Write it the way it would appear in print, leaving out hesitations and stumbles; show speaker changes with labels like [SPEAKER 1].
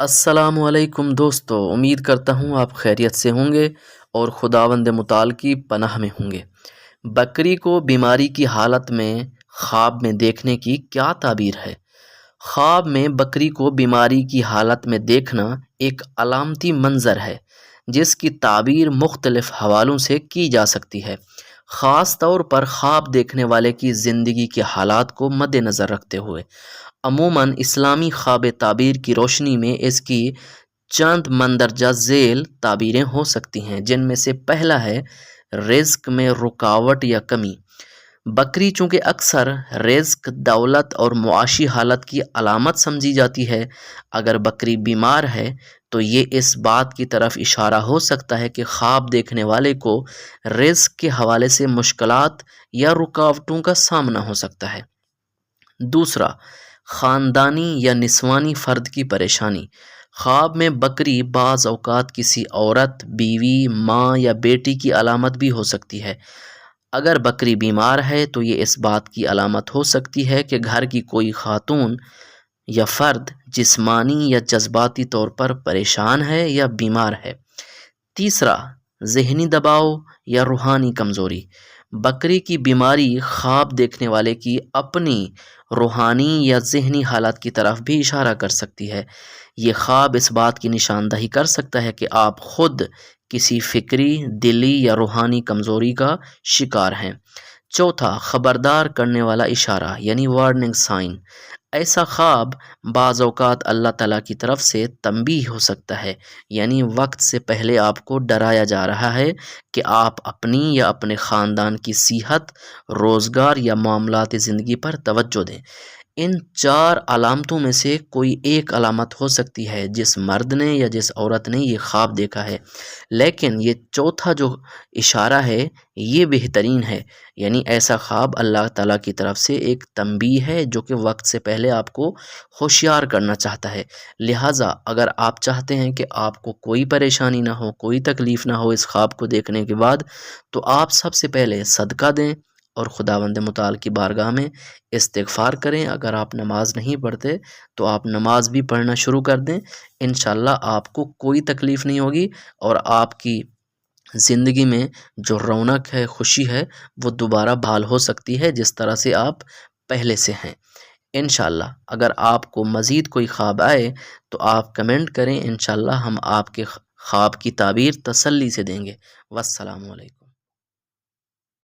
[SPEAKER 1] السلام علیکم دوستو، امید کرتا ہوں آپ خیریت سے ہوں گے اور خداوند متعال کی پناہ میں ہوں گے۔ بکری کو بیماری کی حالت میں خواب میں دیکھنے کی کیا تعبیر ہے؟ خواب میں بکری کو بیماری کی حالت میں دیکھنا ایک علامتی منظر ہے جس کی تعبیر مختلف حوالوں سے کی جا سکتی ہے، خاص طور پر خواب دیکھنے والے کی زندگی کے حالات کو مد نظر رکھتے ہوئے۔ عموماً اسلامی خواب تعبیر کی روشنی میں اس کی چند مندرجہ ذیل تعبیریں ہو سکتی ہیں، جن میں سے پہلا ہے رزق میں رکاوٹ یا کمی۔ بکری چونکہ اکثر رزق، دولت اور معاشی حالت کی علامت سمجھی جاتی ہے، اگر بکری بیمار ہے تو یہ اس بات کی طرف اشارہ ہو سکتا ہے کہ خواب دیکھنے والے کو رزق کے حوالے سے مشکلات یا رکاوٹوں کا سامنا ہو سکتا ہے۔ دوسرا، خاندانی یا نسوانی فرد کی پریشانی۔ خواب میں بکری بعض اوقات کسی عورت، بیوی، ماں یا بیٹی کی علامت بھی ہو سکتی ہے۔ اگر بکری بیمار ہے تو یہ اس بات کی علامت ہو سکتی ہے کہ گھر کی کوئی خاتون یا فرد جسمانی یا جذباتی طور پر پریشان ہے یا بیمار ہے۔ تیسرا، ذہنی دباؤ یا روحانی کمزوری۔ بکری کی بیماری خواب دیکھنے والے کی اپنی روحانی یا ذہنی حالت کی طرف بھی اشارہ کر سکتی ہے۔ یہ خواب اس بات کی نشاندہی کر سکتا ہے کہ آپ خود کسی فکری، دلی یا روحانی کمزوری کا شکار ہیں۔ چوتھا، خبردار کرنے والا اشارہ یعنی وارننگ سائن۔ ایسا خواب بعض اوقات اللہ تعالیٰ کی طرف سے تنبیہ ہو سکتا ہے، یعنی وقت سے پہلے آپ کو ڈرایا جا رہا ہے کہ آپ اپنی یا اپنے خاندان کی صحت، روزگار یا معاملات زندگی پر توجہ دیں۔ ان چار علامتوں میں سے کوئی ایک علامت ہو سکتی ہے جس مرد نے یا جس عورت نے یہ خواب دیکھا ہے، لیکن یہ چوتھا جو اشارہ ہے یہ بہترین ہے، یعنی ایسا خواب اللہ تعالیٰ کی طرف سے ایک تنبیہ ہے جو کہ وقت سے پہلے آپ کو ہوشیار کرنا چاہتا ہے۔ لہٰذا اگر آپ چاہتے ہیں کہ آپ کو کوئی پریشانی نہ ہو، کوئی تکلیف نہ ہو اس خواب کو دیکھنے کے بعد، تو آپ سب سے پہلے صدقہ دیں اور خداوند متعال کی بارگاہ میں استغفار کریں۔ اگر آپ نماز نہیں پڑھتے تو آپ نماز بھی پڑھنا شروع کر دیں، انشاءاللہ آپ کو کوئی تکلیف نہیں ہوگی اور آپ کی زندگی میں جو رونق ہے، خوشی ہے، وہ دوبارہ بحال ہو سکتی ہے جس طرح سے آپ پہلے سے ہیں انشاءاللہ۔ اگر آپ کو مزید کوئی خواب آئے تو آپ کمنٹ کریں، انشاءاللہ ہم آپ کے خواب کی تعبیر تسلی سے دیں گے۔ والسلام علیکم۔